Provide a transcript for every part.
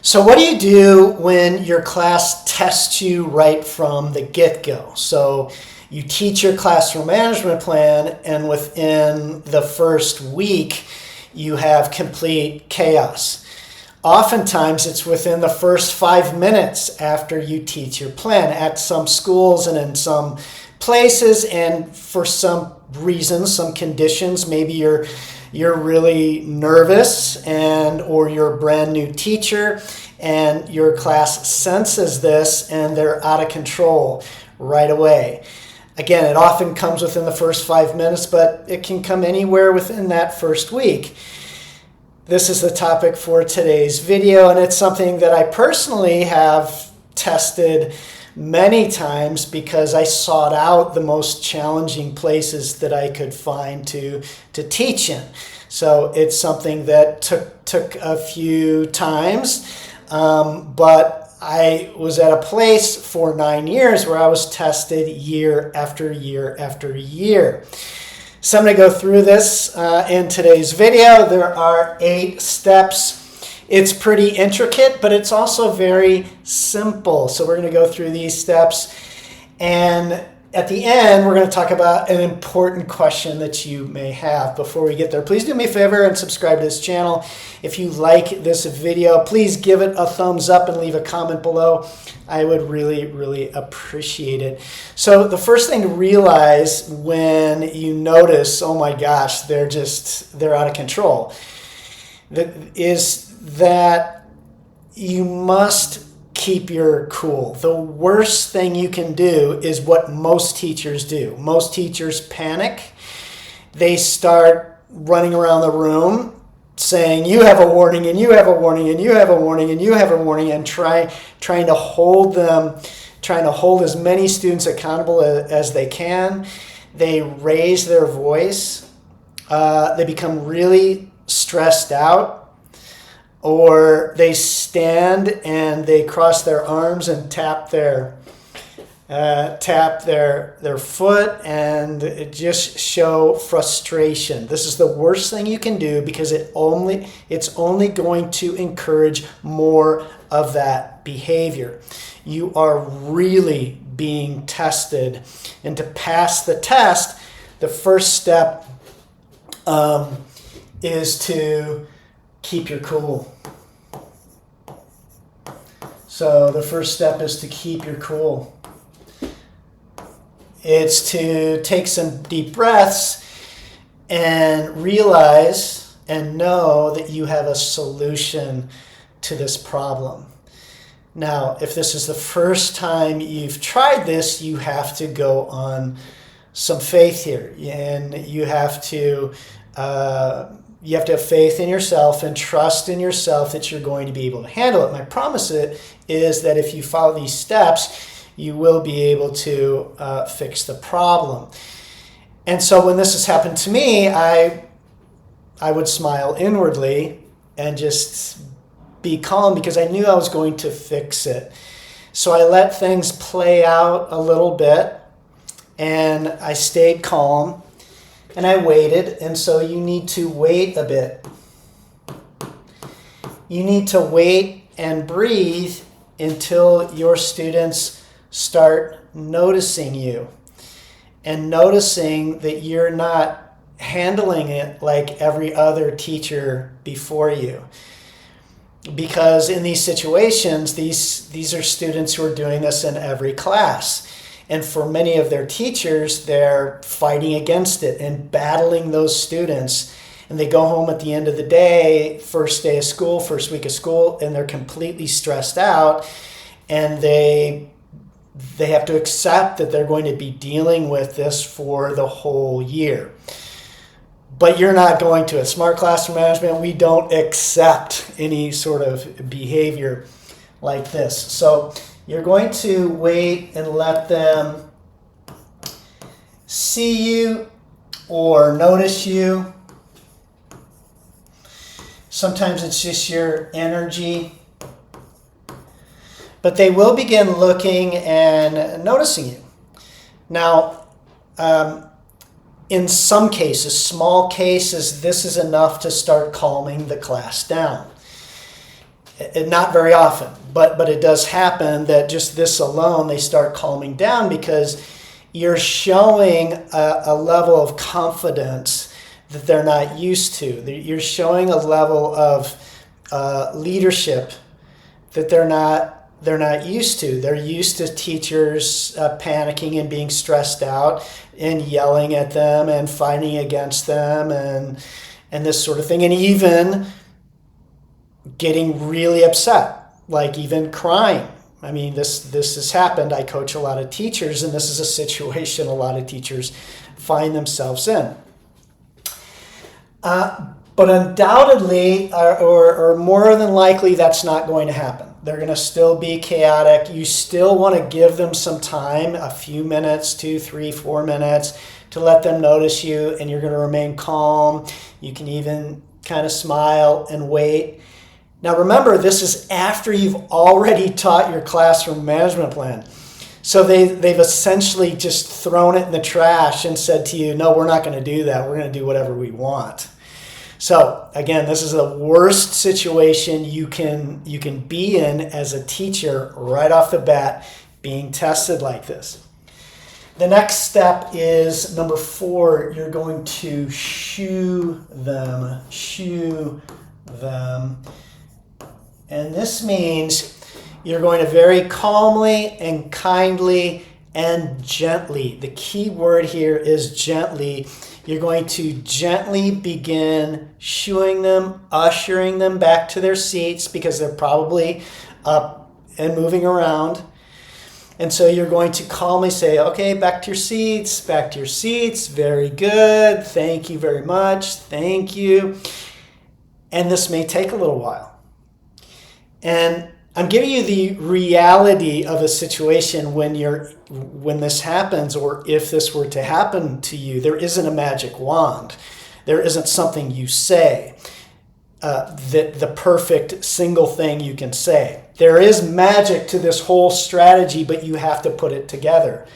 So what do you do when your class tests you right from the get-go? So you teach your classroom management plan, and within the first week, you have complete chaos. Oftentimes, it's within the first 5 minutes after you teach your plan. At some schools and in some places, and for some reasons, some conditions, maybe you're really nervous or you're a brand new teacher and your class senses this and they're out of control right away. Again, it often comes within the first 5 minutes, but it can come anywhere within that first week. This is the topic for today's video, and it's something that I personally have tested many times because I sought out the most challenging places that I could find to teach in. So it's something that took a few times, but I was at a place for 9 years where I was tested year after year after year. So I'm going to go through this in today's video. There are 8 steps. It's pretty intricate, but it's also very simple. So we're going to go through these steps. And at the end, we're going to talk about an important question that you may have. Before we get there, please do me a favor and subscribe to this channel. If you like this video, please give it a thumbs up and leave a comment below. I would really, really appreciate it. So the first thing to realize when you notice, oh my gosh, they're out of control, is that you must keep your cool. The worst thing you can do is what most teachers do. Most teachers panic. They start running around the room saying, you have a warning, and you have a warning, and you have a warning, and you have a warning, and trying to hold as many students accountable as they can. They raise their voice. They become really stressed out. Or they stand and they cross their arms and tap their foot and just show frustration. This is the worst thing you can do because it's only going to encourage more of that behavior. You are really being tested, and to pass the test, the first step is to keep your cool. So the first step is to keep your cool. It's to take some deep breaths and realize and know that you have a solution to this problem. Now, if this is the first time you've tried this, you have to go on some faith here, and you have to have faith in yourself and trust in yourself that you're going to be able to handle it. My promise is that if you follow these steps, you will be able to fix the problem. And so when this has happened to me, I would smile inwardly and just be calm because I knew I was going to fix it. So I let things play out a little bit, and I stayed calm. And I waited, and so you need to wait a bit. You need to wait and breathe until your students start noticing you and noticing that you're not handling it like every other teacher before you. Because in these situations, these are students who are doing this in every class. And for many of their teachers, they're fighting against it and battling those students. And they go home at the end of the day, first day of school, first week of school, and they're completely stressed out. And they have to accept that they're going to be dealing with this for the whole year. But you're not going to. At Smart Classroom Management, we don't accept any sort of behavior like this. So you're going to wait and let them see you or notice you. Sometimes it's just your energy. But they will begin looking and noticing you. Now, in some cases, small cases, this is enough to start calming the class down. Not very often, but it does happen that just this alone, they start calming down because you're showing a level of confidence that they're not used to. You're showing a level of leadership that they're not used to. They're used to teachers panicking and being stressed out and yelling at them and fighting against them and this sort of thing, and even getting really upset, like even crying. I mean, this has happened. I coach a lot of teachers, and this is a situation a lot of teachers find themselves in. But undoubtedly, or more than likely, that's not going to happen. They're going to still be chaotic. You still want to give them some time, a few minutes, 2, 3, 4 minutes, to let them notice you, and you're going to remain calm. You can even kind of smile and wait. Now remember, this is after you've already taught your classroom management plan. So they've essentially just thrown it in the trash and said to you, no, we're not going to do that. We're going to do whatever we want. So again, this is the worst situation you can be in as a teacher right off the bat, being tested like this. The next step is number 4. You're going to shoo them. And this means you're going to very calmly and kindly and gently. The key word here is gently. You're going to gently begin shooing them, ushering them back to their seats because they're probably up and moving around. And so you're going to calmly say, okay, back to your seats, back to your seats. Very good. Thank you very much. Thank you. And this may take a little while. And I'm giving you the reality of a situation when this happens, or if this were to happen to you. There isn't a magic wand. There isn't something you say, the perfect single thing you can say. There is magic to this whole strategy, but you have to put it together.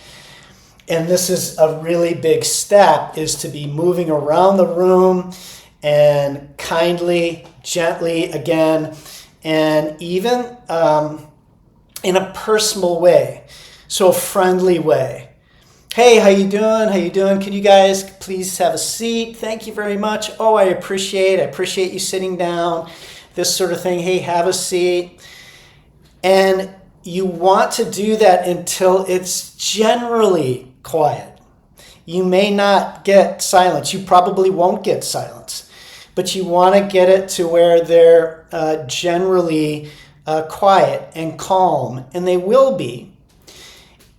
And this is a really big step, is to be moving around the room and kindly, gently, again, and even in a personal way, so a friendly way. Hey, how you doing? How you doing? Can you guys please have a seat? Thank you very much. Oh, I appreciate you sitting down. This sort of thing. Hey, have a seat. And you want to do that until it's generally quiet. You may not get silence. You probably won't get silence. But you want to get it to where they're generally quiet and calm, and they will be.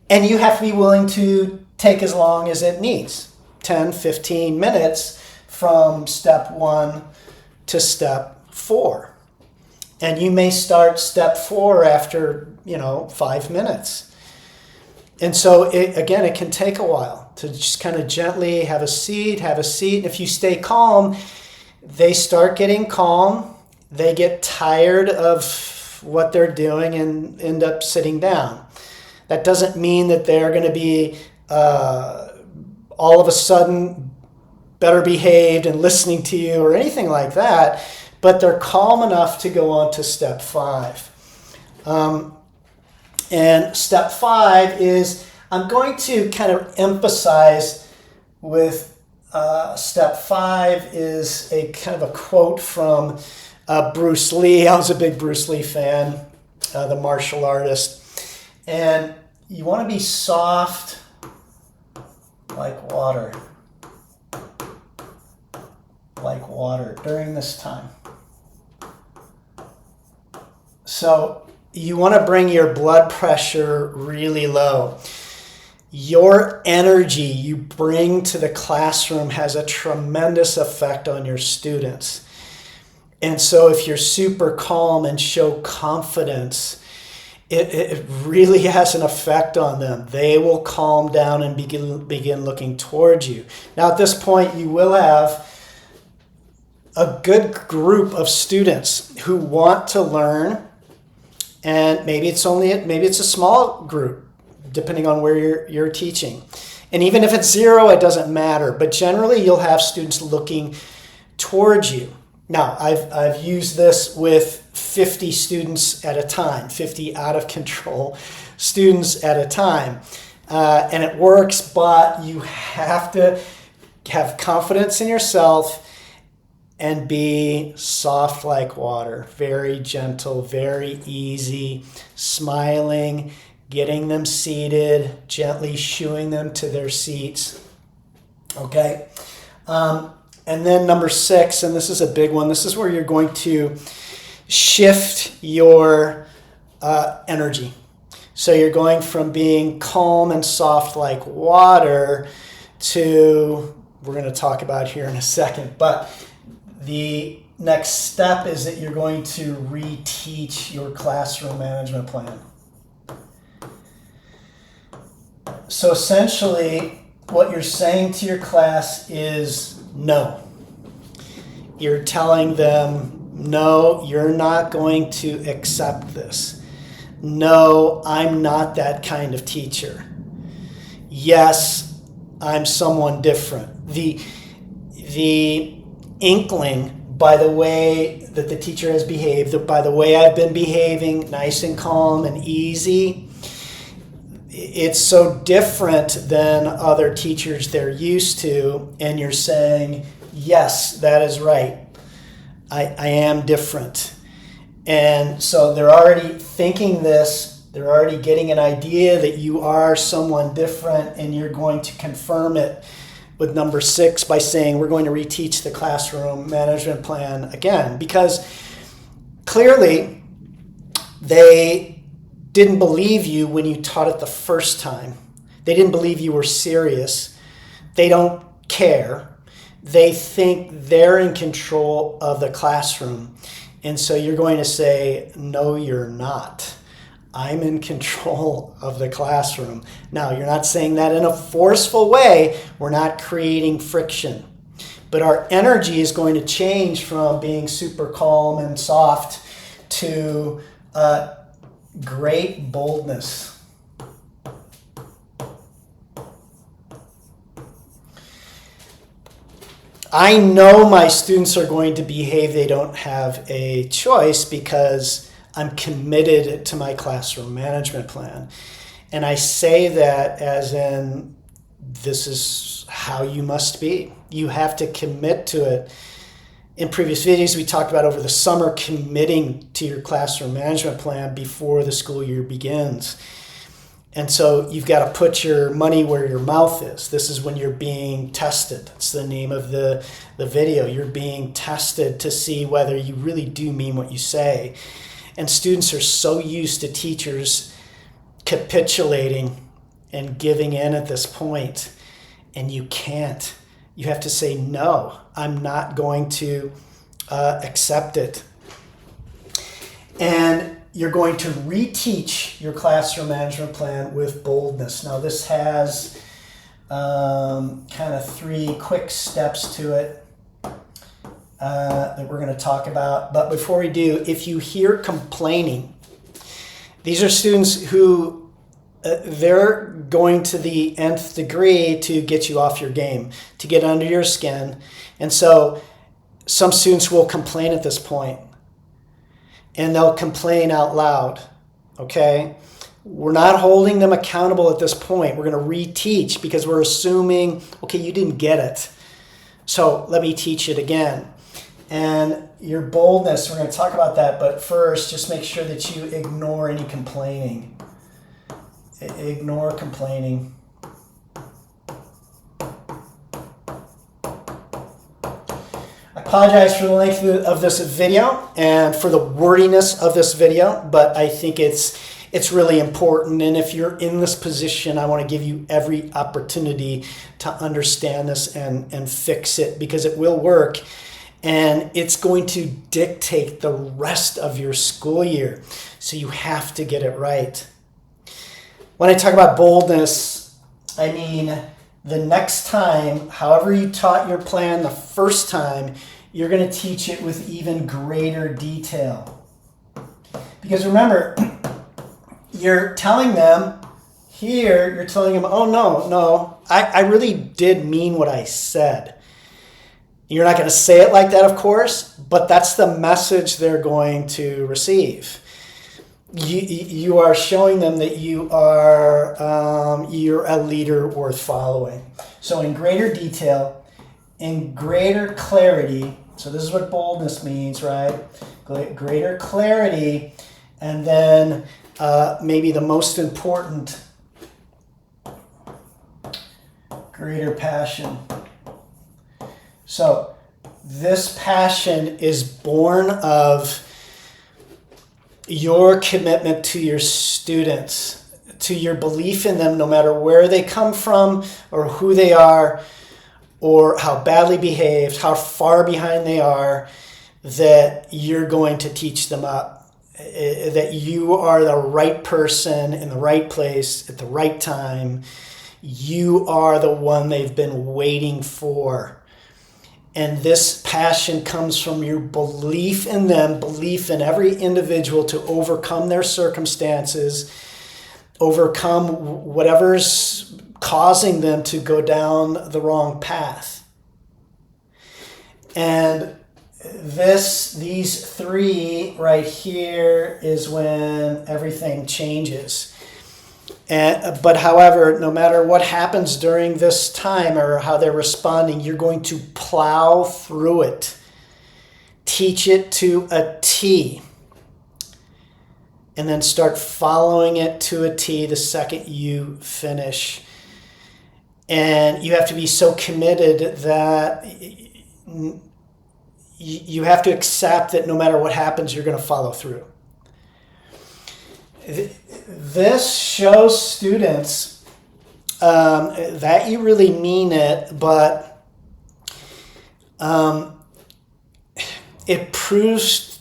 And you have to be willing to take as long as it needs, 10, 15 minutes from step 1 to step 4. And you may start step 4 after, 5 minutes. And so, it can take a while to just kind of gently have a seat. And if you stay calm, they start getting calm, they get tired of what they're doing and end up sitting down. That doesn't mean that they're going to be all of a sudden better behaved and listening to you or anything like that, but they're calm enough to go on to step 5. And step 5 is, I'm going to kind of emphasize with step 5 is a kind of a quote from Bruce Lee. I was a big Bruce Lee fan, the martial artist. And you want to be soft like water during this time. So you want to bring your blood pressure really low. Your energy you bring to the classroom has a tremendous effect on your students. And so if you're super calm and show confidence, it really has an effect on them. They will calm down and begin looking towards you. Now at this point, you will have a good group of students who want to learn, and maybe it's a small group, depending on where you're teaching. And even if it's 0, it doesn't matter. But generally, you'll have students looking towards you. Now, I've used this with 50 students at a time, 50 out of control students at a time. And it works, but you have to have confidence in yourself and be soft like water, very gentle, very easy, smiling, getting them seated, gently shooing them to their seats. Okay? And then number 6, and this is a big one, this is where you're going to shift your energy. So you're going from being calm and soft like water to, we're going to talk about here in a second, but the next step is that you're going to reteach your classroom management plan. So essentially, what you're saying to your class is no. You're telling them, no, you're not going to accept this. No, I'm not that kind of teacher. Yes, I'm someone different. The inkling by the way that the teacher has behaved, by the way I've been behaving, nice and calm and easy, it's so different than other teachers they're used to, and you're saying, yes, that is right. I am different. And so they're already thinking this, they're already getting an idea that you are someone different, and you're going to confirm it with number 6 by saying we're going to reteach the classroom management plan again, because clearly they didn't believe you when you taught it the first time. They didn't believe you were serious. They don't care. They think they're in control of the classroom. And so you're going to say, no, you're not. I'm in control of the classroom. Now, you're not saying that in a forceful way. We're not creating friction. But our energy is going to change from being super calm and soft to great boldness. I know my students are going to behave. They don't have a choice because I'm committed to my classroom management plan. And I say that as in, this is how you must be. You have to commit to it. In previous videos, we talked about over the summer committing to your classroom management plan before the school year begins. And so you've got to put your money where your mouth is. This is when you're being tested. It's the name of the video. You're being tested to see whether you really do mean what you say. And students are so used to teachers capitulating and giving in at this point. And you can't. You have to say, no, I'm not going to accept it. And you're going to reteach your classroom management plan with boldness. Now, this has kind of 3 quick steps to it that we're going to talk about. But before we do, if you hear complaining, these are students who they're going to the nth degree to get you off your game, to get under your skin. And so some students will complain at this point. And they'll complain out loud, okay? We're not holding them accountable at this point. We're going to reteach because we're assuming, okay, you didn't get it. So let me teach it again. And your boldness, we're going to talk about that. But first, just make sure that you ignore any complaining. Ignore complaining. I apologize for the length of this video and for the wordiness of this video, but I think it's really important. And if you're in this position, I want to give you every opportunity to understand this and fix it, because it will work. And it's going to dictate the rest of your school year. So you have to get it right. When I talk about boldness, I mean the next time, however you taught your plan the first time, you're going to teach it with even greater detail. Because remember, you're telling them here, you're telling them, oh, no, I really did mean what I said. You're not going to say it like that, of course, but that's the message they're going to receive. You are showing them that you're a leader worth following. So in greater detail, in greater clarity, so this is what boldness means, right? Greater clarity, and then maybe the most important, greater passion. So this passion is born of your commitment to your students, to your belief in them, no matter where they come from or who they are or how badly behaved, how far behind they are, that you're going to teach them up, that you are the right person in the right place at the right time. You are the one they've been waiting for. And this passion comes from your belief in them, belief in every individual to overcome their circumstances, overcome whatever's causing them to go down the wrong path. And these three right here is when everything changes. But however, no matter what happens during this time or how they're responding, you're going to plow through it. Teach it to a T. And then start following it to a T the second you finish. And you have to be so committed that you have to accept that no matter what happens, you're going to follow through. This shows students that you really mean it, but it proves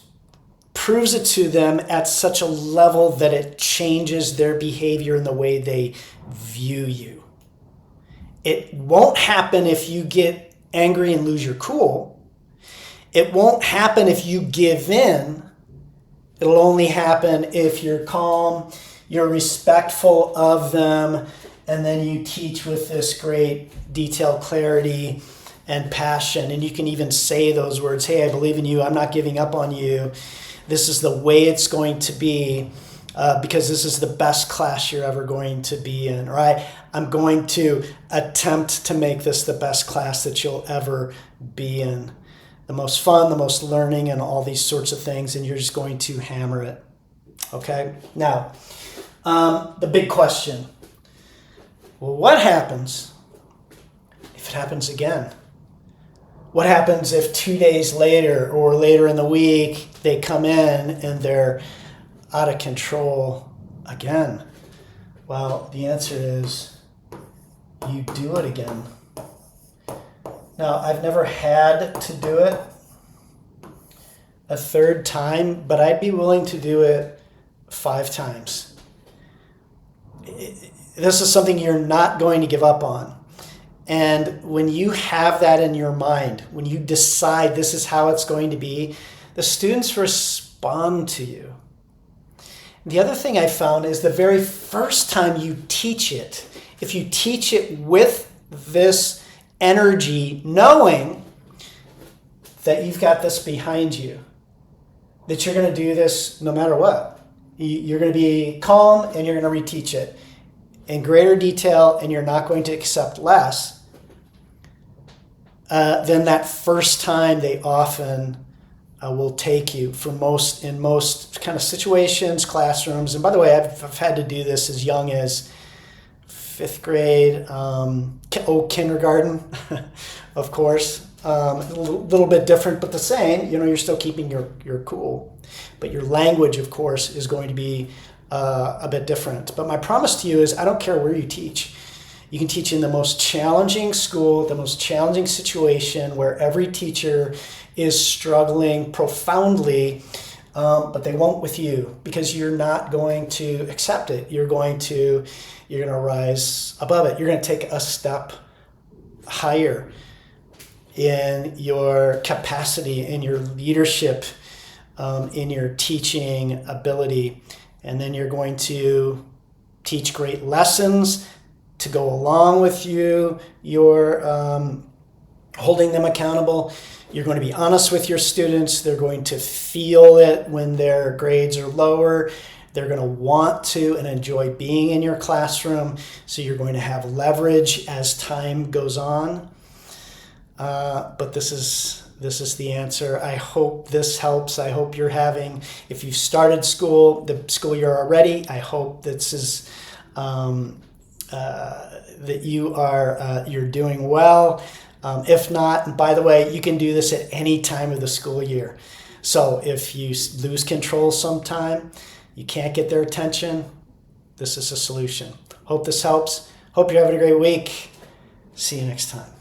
it to them at such a level that it changes their behavior and the way they view you. It won't happen if you get angry and lose your cool. It won't happen if you give in. It'll only happen if you're calm, you're respectful of them, and then you teach with this great detailed clarity and passion. And you can even say those words, hey, I believe in you. I'm not giving up on you. This is the way it's going to be because this is the best class you're ever going to be in, right? I'm going to attempt to make this the best class that you'll ever be in. The most fun, the most learning, and all these sorts of things, and you're just going to hammer it. Okay? Now, the big question. Well, what happens if it happens again? What happens if 2 days later or later in the week they come in and they're out of control again? Well, the answer is you do it again. Now, I've never had to do it a third time, but I'd be willing to do it 5 times. This is something you're not going to give up on. And when you have that in your mind, when you decide this is how it's going to be, the students respond to you. The other thing I found is the very first time you teach it, if you teach it with this energy, knowing that you've got this behind you, that you're going to do this no matter what. You're going to be calm and you're going to reteach it in greater detail, and you're not going to accept less. Then that first time they often will take you in most kind of situations, classrooms. And by the way, I've had to do this as young as 5th grade, kindergarten, of course. A little bit different, but the same. You're still keeping your cool. But your language, of course, is going to be a bit different. But my promise to you is I don't care where you teach. You can teach in the most challenging school, the most challenging situation where every teacher is struggling profoundly, but they won't with you because you're not going to accept it. You're going to rise above it. You're going to take a step higher in your capacity, in your leadership, in your teaching ability. And then you're going to teach great lessons to go along with your holding them accountable. You're going to be honest with your students. They're going to feel it when their grades are lower. They're going to want to and enjoy being in your classroom. So you're going to have leverage as time goes on. But this is the answer. I hope this helps. I hope you're having, if you've started school, the school year already, I hope this is that you're doing well. If not, and by the way, you can do this at any time of the school year. So if you lose control sometime, you can't get their attention, this is a solution. Hope this helps. Hope you're having a great week. See you next time.